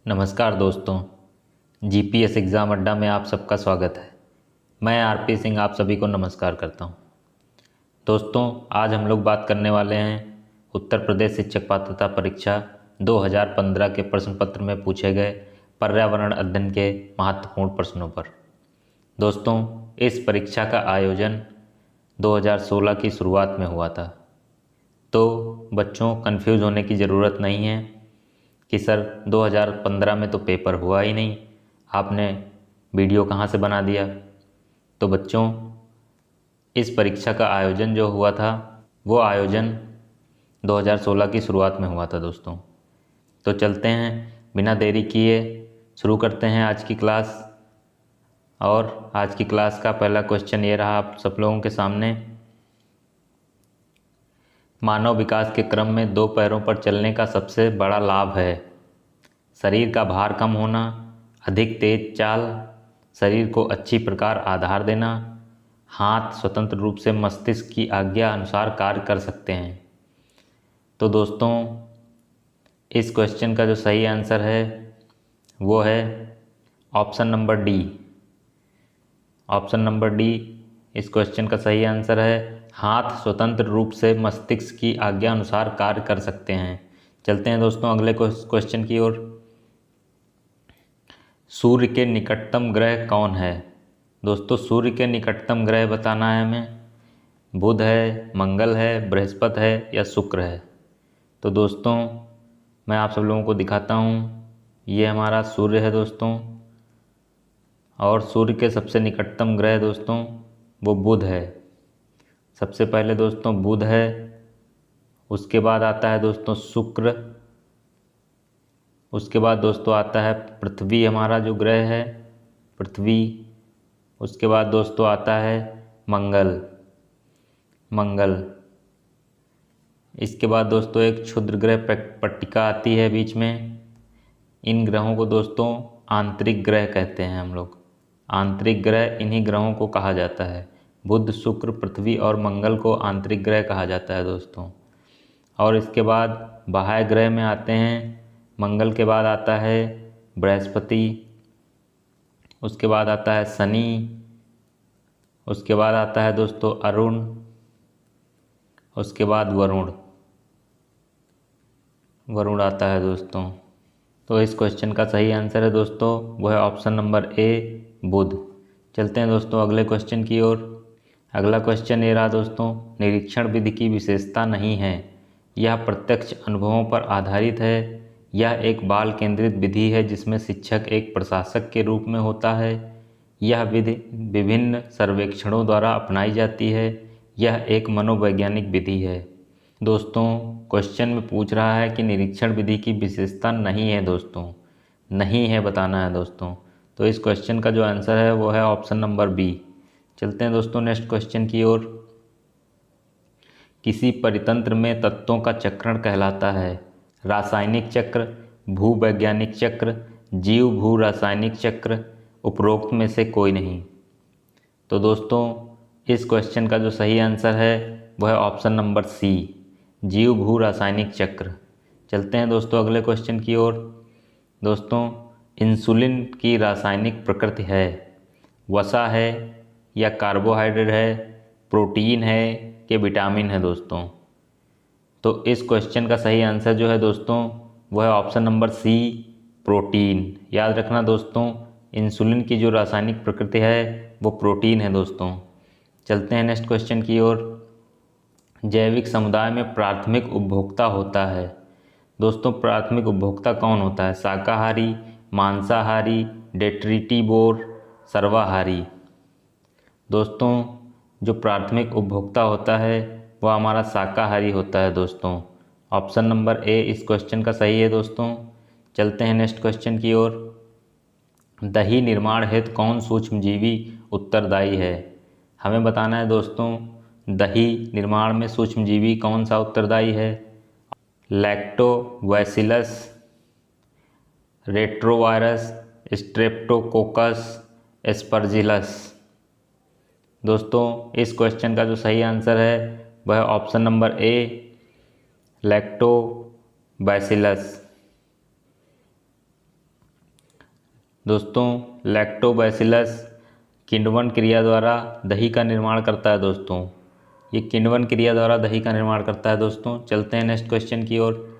नमस्कार दोस्तों, GPS exam अड्डा में आप सबका स्वागत है। मैं आरपी सिंह आप सभी को नमस्कार करता हूं। दोस्तों, आज हम लोग बात करने वाले हैं उत्तर प्रदेश शिक्षक पात्रता परीक्षा 2015 के प्रश्न पत्र में पूछे गए पर्यावरण अध्ययन के महत्वपूर्ण प्रश्नों पर। दोस्तों, इस परीक्षा का आयोजन 2016 की शुरुआत में हुआ था, तो बच्चों कंफ्यूज होने की ज़रूरत नहीं है कि सर 2015 में तो पेपर हुआ ही नहीं, आपने वीडियो कहाँ से बना दिया। तो बच्चों, इस परीक्षा का आयोजन जो हुआ था वो आयोजन 2016 की शुरुआत में हुआ था दोस्तों। तो चलते हैं, बिना देरी किए शुरू करते हैं आज की क्लास। और आज की क्लास का पहला क्वेश्चन ये रहा आप सब लोगों के सामने। मानव विकास के क्रम में 2 पैरों पर चलने का सबसे बड़ा लाभ है। शरीर का भार कम होना, अधिक तेज चाल, शरीर को अच्छी प्रकार आधार देना, हाथ स्वतंत्र रूप से मस्तिष्क की आज्ञा अनुसार कार्य कर सकते हैं। तो दोस्तों, इस क्वेश्चन का जो सही आंसर है वो है option number D. Option number D इस क्वेश्चन का सही आंसर है। हाथ स्वतंत्र रूप से मस्तिष्क की आज्ञा अनुसार कार्य कर सकते हैं। चलते हैं दोस्तों अगले क्वेश्चन की ओर। सूर्य के निकटतम ग्रह कौन है? दोस्तों, सूर्य के निकटतम ग्रह बताना है हमें। बुध है, मंगल है, बृहस्पति है या शुक्र है? तो दोस्तों, मैं आप सब लोगों को दिखाता हूँ, ये हमारा सूर्य है दोस्तों। और सूर्य के सबसे निकटतम ग्रह दोस्तों वो बुध है। सबसे पहले दोस्तों बुध है, उसके बाद आता है दोस्तों शुक्र, उसके बाद दोस्तों आता है पृथ्वी, हमारा जो ग्रह है पृथ्वी। उसके बाद दोस्तों आता है मंगल। इसके बाद दोस्तों एक क्षुद्र ग्रह पट्टिका आती है बीच में। इन ग्रहों को दोस्तों आंतरिक ग्रह कहते हैं हम लोग। आंतरिक ग्रह इन्हीं ग्रहों को कहा जाता है। बुध, शुक्र, पृथ्वी और मंगल को आंतरिक ग्रह कहा जाता है दोस्तों। और इसके बाद बाह्य ग्रह में आते हैं, मंगल के बाद आता है बृहस्पति, उसके बाद आता है शनि, उसके बाद आता है दोस्तों अरुण, उसके बाद वरुण आता है दोस्तों। तो इस क्वेश्चन का सही आंसर है दोस्तों वो है ऑप्शन नंबर ए, बुध। चलते हैं दोस्तों अगले क्वेश्चन की ओर। अगला क्वेश्चन ये रहा दोस्तों, निरीक्षण विधि की विशेषता नहीं है, यह प्रत्यक्ष अनुभवों पर आधारित है। यह एक बाल केंद्रित विधि है जिसमें शिक्षक एक प्रशासक के रूप में होता है। यह विधि विभिन्न सर्वेक्षणों द्वारा अपनाई जाती है। यह एक मनोवैज्ञानिक विधि है। दोस्तों, क्वेश्चन में पूछ रहा है कि निरीक्षण विधि की विशेषता नहीं है दोस्तों, नहीं है बताना है दोस्तों। तो इस क्वेश्चन का जो आंसर है वो है ऑप्शन नंबर बी। चलते हैं दोस्तों नेक्स्ट क्वेश्चन की ओर। किसी परितंत्र में तत्वों का चक्रण कहलाता है? रासायनिक चक्र, भूवैज्ञानिक चक्र, जीव भू रासायनिक चक्र, उपरोक्त में से कोई नहीं। तो दोस्तों, इस क्वेश्चन का जो सही आंसर है वह है ऑप्शन नंबर सी, जीव भू रासायनिक चक्र। चलते हैं दोस्तों अगले क्वेश्चन की ओर। दोस्तों, इंसुलिन की रासायनिक प्रकृति है? वसा है या कार्बोहाइड्रेट है, प्रोटीन है कि विटामिन है दोस्तों? तो इस क्वेश्चन का सही आंसर जो है दोस्तों वो है ऑप्शन नंबर सी, प्रोटीन। याद रखना दोस्तों, इंसुलिन की जो रासायनिक प्रकृति है वो प्रोटीन है दोस्तों। चलते हैं नेक्स्ट क्वेश्चन की ओर। जैविक समुदाय में प्राथमिक उपभोक्ता होता है? दोस्तों, प्राथमिक उपभोक्ता कौन होता है? शाकाहारी, मांसाहारी, डेट्रिटिवोर, सर्वाहारी? दोस्तों, जो प्राथमिक उपभोक्ता होता है वह हमारा शाकाहारी होता है दोस्तों। ऑप्शन नंबर ए इस क्वेश्चन का सही है दोस्तों। चलते हैं नेक्स्ट क्वेश्चन की ओर। दही निर्माण हेतु कौन सूक्ष्मजीवी उत्तरदायी है? हमें बताना है दोस्तों, दही निर्माण में सूक्ष्मजीवी कौन सा उत्तरदायी है? Lactobacillus, retrovirus, Streptococcus, Aspergillus? दोस्तों, इस क्वेश्चन का जो सही आंसर है वह है ऑप्शन नंबर ए, लैक्टोबैसिलस। दोस्तों लैक्टोबैसिलस किण्वन क्रिया द्वारा दही का निर्माण करता है दोस्तों। ये किण्वन क्रिया द्वारा दही का निर्माण करता है दोस्तों। चलते हैं नेक्स्ट क्वेश्चन की ओर।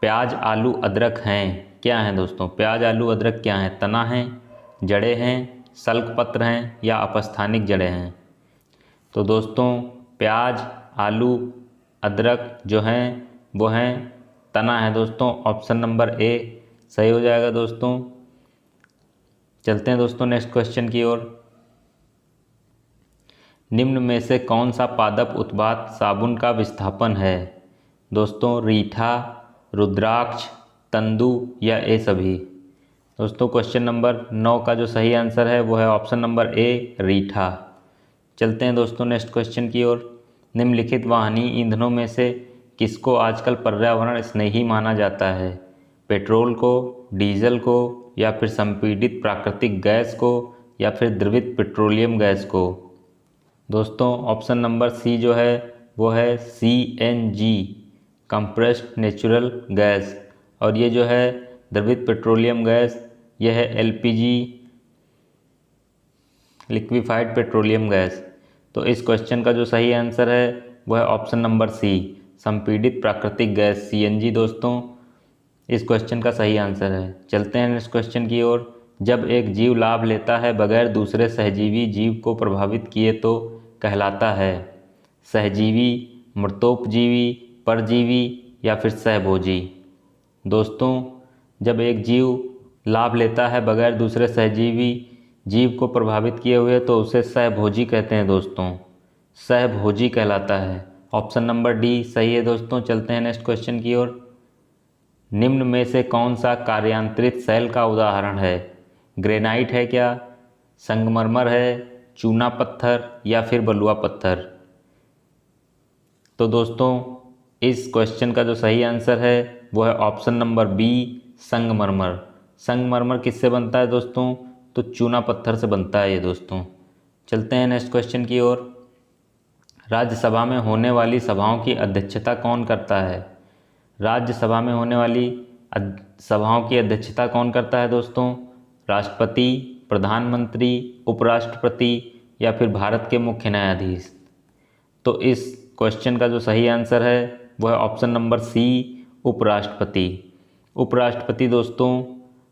प्याज आलू अदरक हैं, क्या हैं दोस्तों? प्याज आलू अदरक क्या हैं? तना हैं, जड़ें हैं, सल्क पत्र हैं या अपस्थानिक जड़ें हैं? तो दोस्तों प्याज आलू अदरक जो हैं वो हैं तना है दोस्तों। ऑप्शन नंबर ए सही हो जाएगा दोस्तों। चलते हैं दोस्तों नेक्स्ट क्वेश्चन की ओर। निम्न में से कौन सा पादप उत्पाद साबुन का विस्थापन है? दोस्तों रीठा, रुद्राक्ष, तंदू या ए सभी? दोस्तों क्वेश्चन नंबर 9 का जो सही आंसर है वो है ऑप्शन नंबर ए रीठा। चलते हैं दोस्तों नेक्स्ट क्वेश्चन की ओर। निम्नलिखित वाहनी ईंधनों में से किसको आजकल पर्यावरण स्नेही माना जाता है? पेट्रोल को, डीजल को या फिर संपीड़ित प्राकृतिक गैस को या फिर द्रवित पेट्रोलियम गैस को? दोस्तों ऑप्शन नंबर सी जो है वो है CNG कंप्रेस्ड नेचुरल गैस, और ये जो है द्रवित पेट्रोलियम गैस यह है LPG लिक्विफाइड पेट्रोलियम गैस। तो इस क्वेश्चन का जो सही आंसर है वो है ऑप्शन नंबर सी संपीड़ित प्राकृतिक गैस CNG दोस्तों इस क्वेश्चन का सही आंसर है। चलते हैं नेक्स्ट क्वेश्चन की ओर। जब एक जीव लाभ लेता है बगैर दूसरे सहजीवी जीव को प्रभावित किए तो कहलाता है? सहजीवी, मृतोपजीवी, परजीवी या फिर सहभोजी? दोस्तों जब एक जीव लाभ लेता है बगैर दूसरे सहजीवी जीव को प्रभावित किए हुए तो उसे सहभोजी कहते हैं दोस्तों। सहभोजी कहलाता है। ऑप्शन नंबर डी सही है दोस्तों। चलते हैं नेक्स्ट क्वेश्चन की ओर। निम्न में से कौन सा कार्यांतरित शैल का उदाहरण है? ग्रेनाइट है क्या, संगमरमर है, चूना पत्थर या फिर बलुआ पत्थर? तो दोस्तों इस क्वेश्चन का जो सही आंसर है वो है ऑप्शन नंबर बी संगमरमर। संगमरमर किससे बनता है दोस्तों? तो चूना पत्थर से बनता है ये दोस्तों। चलते हैं नेक्स्ट क्वेश्चन की ओर। राज्यसभा में होने वाली सभाओं की अध्यक्षता कौन करता है? राज्यसभा में होने वाली सभाओं की अध्यक्षता कौन करता है दोस्तों? राष्ट्रपति, प्रधानमंत्री, उपराष्ट्रपति या फिर भारत के मुख्य न्यायाधीश? तो इस क्वेश्चन का जो सही आंसर है वो है ऑप्शन नंबर सी उपराष्ट्रपति। उपराष्ट्रपति दोस्तों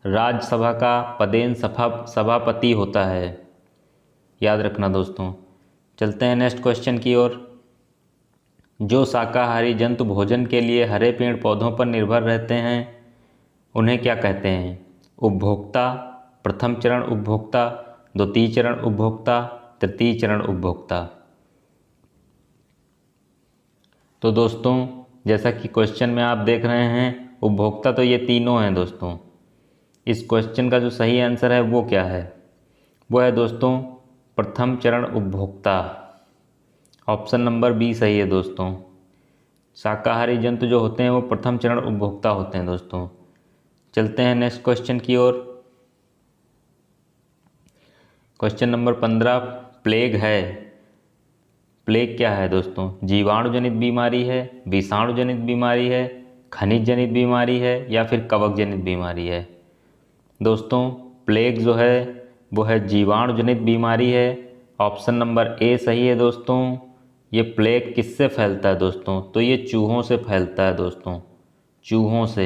राज्यसभा का पदेन सभापति होता है, याद रखना दोस्तों। चलते हैं नेक्स्ट क्वेश्चन की ओर। जो शाकाहारी जंतु भोजन के लिए हरे पेड़ पौधों पर निर्भर रहते हैं उन्हें क्या कहते हैं? उपभोक्ता, प्रथम चरण उपभोक्ता, द्वितीय चरण उपभोक्ता, तृतीय चरण उपभोक्ता? तो दोस्तों जैसा कि क्वेश्चन में आप देख रहे हैं उपभोक्ता तो ये तीनों हैं दोस्तों। इस क्वेश्चन का जो सही आंसर है वो क्या है? वो है दोस्तों प्रथम चरण उपभोक्ता। ऑप्शन नंबर बी सही है दोस्तों। शाकाहारी जंतु जो होते हैं वो प्रथम चरण उपभोक्ता होते हैं दोस्तों। चलते हैं नेक्स्ट क्वेश्चन की ओर। क्वेश्चन नंबर 15 प्लेग है। प्लेग क्या है दोस्तों? जीवाणु जनित बीमारी है, विषाणु जनित बीमारी है, खनिज जनित बीमारी है या फिर कवक जनित बीमारी है? दोस्तों प्लेग जो है वो है जीवाणु जनित बीमारी है। ऑप्शन नंबर ए सही है दोस्तों। ये प्लेग किससे फैलता है दोस्तों? तो ये चूहों से फैलता है दोस्तों, चूहों से।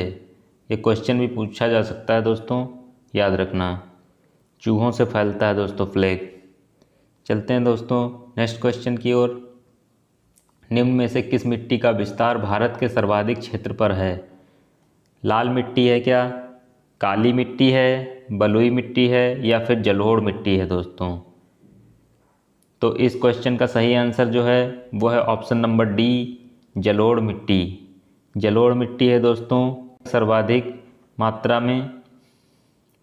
ये क्वेश्चन भी पूछा जा सकता है दोस्तों, याद रखना। चूहों से फैलता है दोस्तों प्लेग। चलते हैं दोस्तों नेक्स्ट क्वेश्चन की ओर। निम्न में से किस मिट्टी का विस्तार भारत के सर्वाधिक क्षेत्र पर है? लाल मिट्टी है क्या, काली मिट्टी है, बलुई मिट्टी है या फिर जलोढ़ मिट्टी है दोस्तों? तो इस क्वेश्चन का सही आंसर जो है वो है ऑप्शन नंबर डी जलोढ़ मिट्टी। जलोढ़ मिट्टी है दोस्तों सर्वाधिक मात्रा में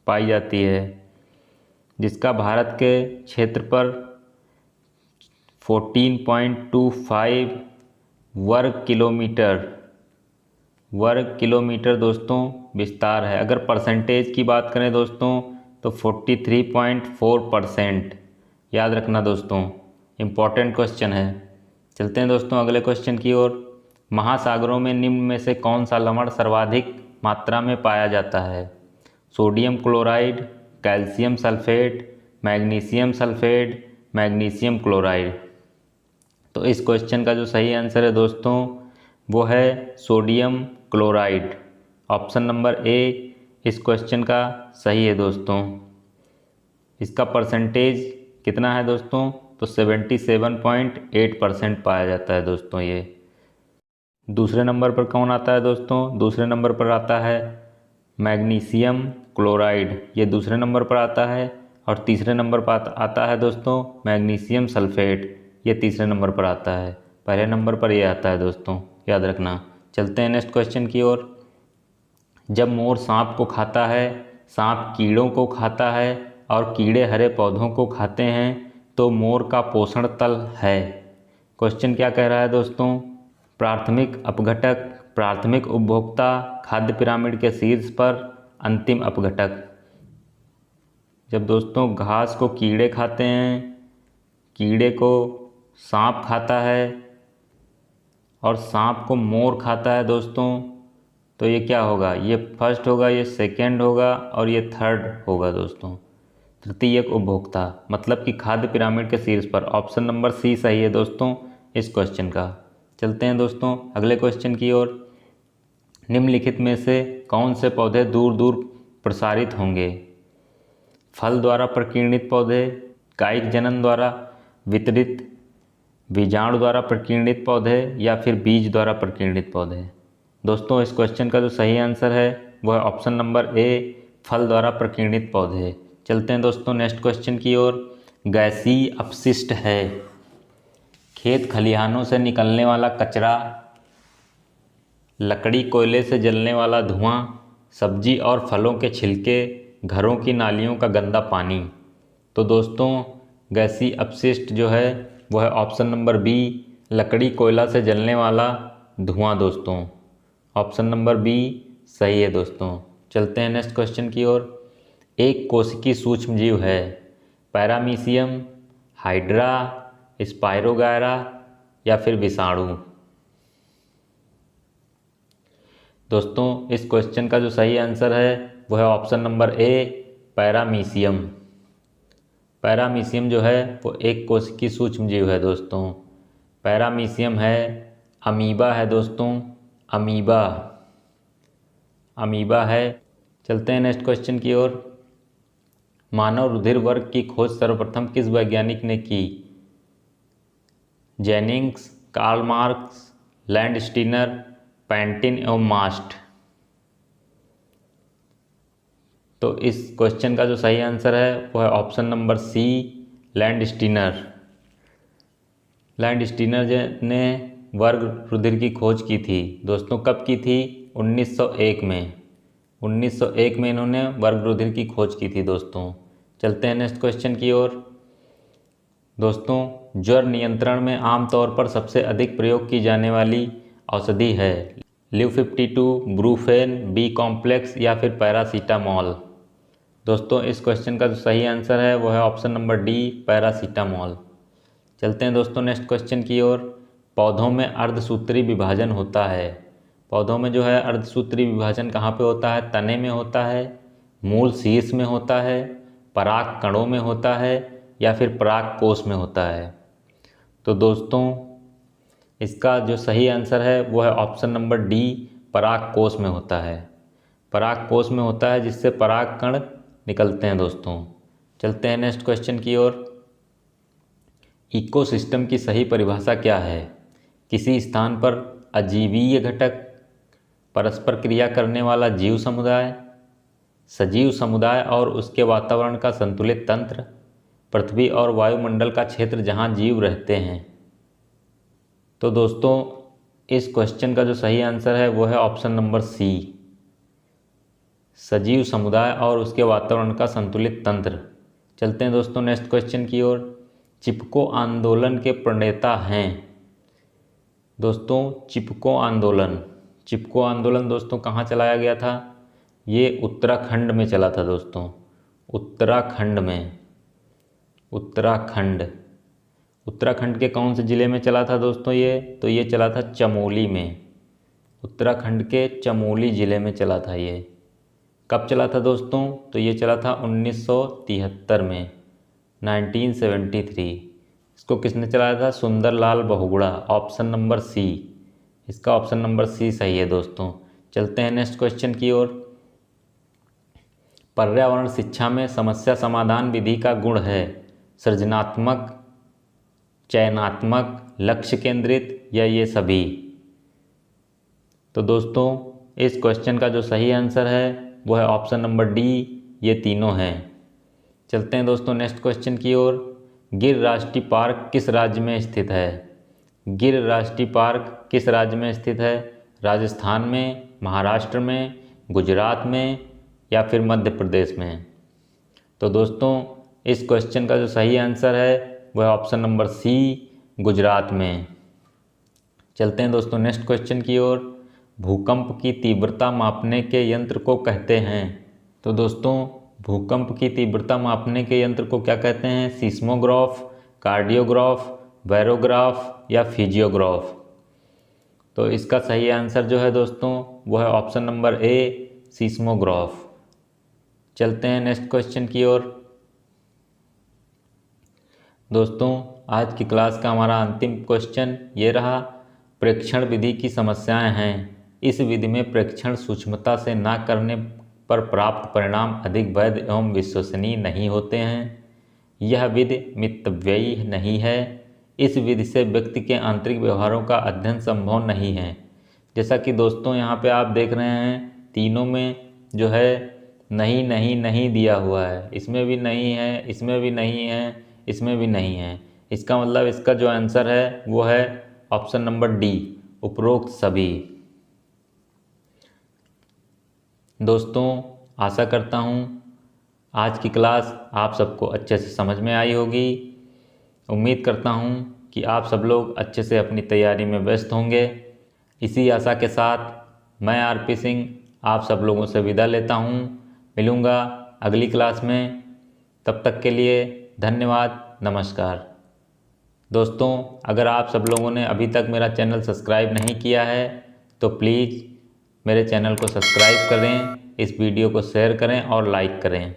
पाई जाती है, जिसका भारत के क्षेत्र पर 14.25 वर्ग किलोमीटर दोस्तों विस्तार है। अगर परसेंटेज की बात करें दोस्तों तो 43.4%। याद रखना दोस्तों, इम्पॉर्टेंट क्वेश्चन है। चलते हैं दोस्तों अगले क्वेश्चन की ओर। महासागरों में निम्न में से कौन सा लवण सर्वाधिक मात्रा में पाया जाता है? Sodium chloride, calcium sulphate, magnesium sulphate, magnesium chloride. तो इस क्वेश्चन का जो सही आंसर है दोस्तों वो है sodium chloride. Option number A इस क्वेश्चन का सही है दोस्तों। इसका परसेंटेज कितना है दोस्तों? तो 77.8% पाया जाता है दोस्तों ये। दूसरे नंबर पर कौन आता है दोस्तों? दूसरे नंबर पर आता है मैग्नीशियम क्लोराइड, ये दूसरे नंबर पर आता है। और तीसरे नंबर पर आता है दोस्तों मैग्नीशियम सल्फेट, ये तीसरे नंबर पर आता है। पहले नंबर पर ये आता है दोस्तों, याद रखना। चलते हैं नेक्स्ट क्वेश्चन की ओर। जब मोर सांप को खाता है, सांप कीड़ों को खाता है और कीड़े हरे पौधों को खाते हैं, तो मोर का पोषण तल है। क्वेश्चन क्या कह रहा है दोस्तों? प्राथमिक अपघटक, प्राथमिक उपभोक्ता, खाद्य पिरामिड के शीर्ष पर, अंतिम अपघटक। जब दोस्तों घास को कीड़े खाते हैं, कीड़े को सांप खाता है और सांप को मोर खाता है दोस्तों, तो ये क्या होगा? ये फर्स्ट होगा, ये सेकंड होगा और ये थर्ड होगा दोस्तों। तृतीयक उपभोक्ता मतलब कि खाद्य पिरामिड के शीर्ष पर। ऑप्शन नंबर सी सही है दोस्तों इस क्वेश्चन का। चलते हैं दोस्तों अगले क्वेश्चन की ओर। निम्नलिखित में से कौन से पौधे दूर दूर प्रसारित होंगे? फल द्वारा प्रकीर्णित पौधे, कायिक जनन द्वारा वितरित, बीजाणु द्वारा प्रकीर्णित पौधे या फिर बीज द्वारा प्रकीर्णित पौधे। दोस्तों इस क्वेश्चन का जो सही आंसर है वह है ऑप्शन नंबर ए, फल द्वारा प्रकीर्णित पौधे। चलते हैं दोस्तों नेक्स्ट क्वेश्चन की ओर। गैसीय अपशिष्ट है। खेत खलिहानों से निकलने वाला कचरा, लकड़ी कोयले से जलने वाला धुआं, सब्जी और फलों के छिलके, घरों की नालियों का गंदा पानी। तो दोस्तों गैसीय अपशिष्ट जो है वह है ऑप्शन नंबर बी, लकड़ी कोयला से जलने वाला धुआं दोस्तों। ऑप्शन नंबर बी सही है दोस्तों। चलते हैं नेक्स्ट क्वेश्चन की ओर। एक कोशिकीय सूक्ष्म जीव है। पैरामीशियम, हाइड्रा, स्पाइरोगायरा या फिर विषाणु। दोस्तों इस क्वेश्चन का जो सही आंसर है वो है option number A, paramecium. Paramecium जो है वो एक कोशिकीय सूक्ष्म जीव है दोस्तों। पैरामीशियम है, अमीबा है दोस्तों, अमीबा, अमीबा है। चलते हैं नेक्स्ट क्वेश्चन की ओर। मानव रुधिर वर्ग की खोज सर्वप्रथम किस वैज्ञानिक ने की? जेनिंग्स, कार्ल मार्क्स, लैंडस्टीनर, पैंटिन एवं मास्ट। तो इस क्वेश्चन का जो सही आंसर है वो है option number C, Landsteiner. Landsteiner ने वर्ग रुधिर की खोज की थी दोस्तों। कब की थी? 1901 में। 1901 में इन्होंने वर्ग रुधिर की खोज की थी दोस्तों। चलते हैं नेक्स्ट क्वेश्चन की ओर। दोस्तों ज्वर नियंत्रण में आमतौर पर सबसे अधिक प्रयोग की जाने वाली औषधि है ल्यू52, ब्रूफेन, बी कॉम्प्लेक्स या फिर पैरासीटामोल। दोस्तों इस क्वेश्चन का जो सही आंसर है वो है ऑप्शन नंबर डी, पैरासीटामोल। चलते हैं दोस्तों नेक्स्ट क्वेश्चन की ओर। पौधों में अर्धसूत्री विभाजन होता है। पौधों में जो है अर्धसूत्री विभाजन कहाँ पे होता है? तने में होता है, मूल शीर्ष में होता है, पराग कणों में होता है या फिर पराग कोश में होता है। तो दोस्तों इसका जो सही आंसर है वो है ऑप्शन नंबर डी, पराग कोश में होता है। पराग कोश में होता है जिससे पराग कण निकलते हैं दोस्तों। चलते हैं नेक्स्ट क्वेश्चन की ओर। इकोसिस्टम की सही परिभाषा क्या है? किसी स्थान पर अजीवीय घटक, परस्पर क्रिया करने वाला जीव समुदाय, सजीव समुदाय और उसके वातावरण का संतुलित तंत्र, पृथ्वी और वायुमंडल का क्षेत्र जहां जीव रहते हैं। तो दोस्तों इस क्वेश्चन का जो सही आंसर है वो है ऑप्शन नंबर सी, सजीव समुदाय और उसके वातावरण का संतुलित तंत्र। चलते हैं दोस्तों नेक्स्ट क्वेश्चन की ओर। चिपको आंदोलन के प्रणेता हैं। दोस्तों चिपको आंदोलन दोस्तों कहाँ चलाया गया था? ये उत्तराखंड में चला था दोस्तों। उत्तराखंड के कौन से ज़िले में चला था दोस्तों ये? तो ये चला था चमोली में। उत्तराखंड के चमोली ज़िले में चला था ये। कब चला था दोस्तों? तो ये चला था 1973 में, 1973। इसको किसने चलाया था? Sunderlal Bahuguna. Option number C, इसका ऑप्शन नंबर सी सही है दोस्तों। चलते हैं नेक्स्ट क्वेश्चन की ओर। पर्यावरण शिक्षा में समस्या समाधान विधि का गुण है सृजनात्मक, चयनात्मक, लक्ष्य केंद्रित या ये सभी। तो दोस्तों इस क्वेश्चन का जो सही आंसर है वो है ऑप्शन नंबर डी, ये तीनों हैं। चलते हैं दोस्तों नेक्स्ट क्वेश्चन की ओर। गिर राष्ट्रीय पार्क किस राज्य में स्थित है? गिर राष्ट्रीय पार्क किस राज्य में स्थित है? राजस्थान में, महाराष्ट्र में, गुजरात में या फिर मध्य प्रदेश में? तो दोस्तों इस क्वेश्चन का जो सही आंसर है वह ऑप्शन नंबर सी, गुजरात में। चलते हैं दोस्तों नेक्स्ट क्वेश्चन की ओर। भूकंप की तीव्रता मापने के यंत्र को कहते हैं? तो दोस्तों भूकंप की तीव्रता मापने के यंत्र को क्या कहते हैं? सीस्मोग्राफ, कार्डियोग्राफ, बैरोग्राफ या फिजियोग्राफ? तो इसका सही आंसर जो है दोस्तों वो है ऑप्शन नंबर ए, सीस्मोग्राफ। चलते हैं नेक्स्ट क्वेश्चन की ओर। दोस्तों आज की क्लास का हमारा अंतिम क्वेश्चन ये रहा। प्रेक्षण विधि की समस्याएं हैं। इस विधि में प्रेक्षण सूक्ष्मता से ना करने पर प्राप्त परिणाम अधिक वैध एवं विश्वसनीय नहीं होते हैं। यह विधि मितव्ययी नहीं है। इस विधि से व्यक्ति के आंतरिक व्यवहारों का अध्ययन संभव नहीं है। जैसा कि दोस्तों यहाँ पे आप देख रहे हैं तीनों में जो है नहीं नहीं नहीं दिया हुआ है। इसमें भी नहीं है, इसमें भी नहीं है, इसमें भी नहीं है। इसका मतलब इसका जो आंसर है वो है ऑप्शन नंबर डी, उपरोक्त सभी। दोस्तों आशा करता हूँ आज की क्लास आप सबको अच्छे से समझ में आई होगी। उम्मीद करता हूँ कि आप सब लोग अच्छे से अपनी तैयारी में व्यस्त होंगे। इसी आशा के साथ मैं आरपी सिंह आप सब लोगों से विदा लेता हूँ। मिलूँगा अगली क्लास में। तब तक के लिए धन्यवाद, नमस्कार। दोस्तों अगर आप सब लोगों ने अभी तक मेरा चैनल सब्सक्राइब नहीं किया है तो प्लीज़ मेरे चैनल को सब्सक्राइब करें, इस वीडियो को शेयर करें और लाइक करें।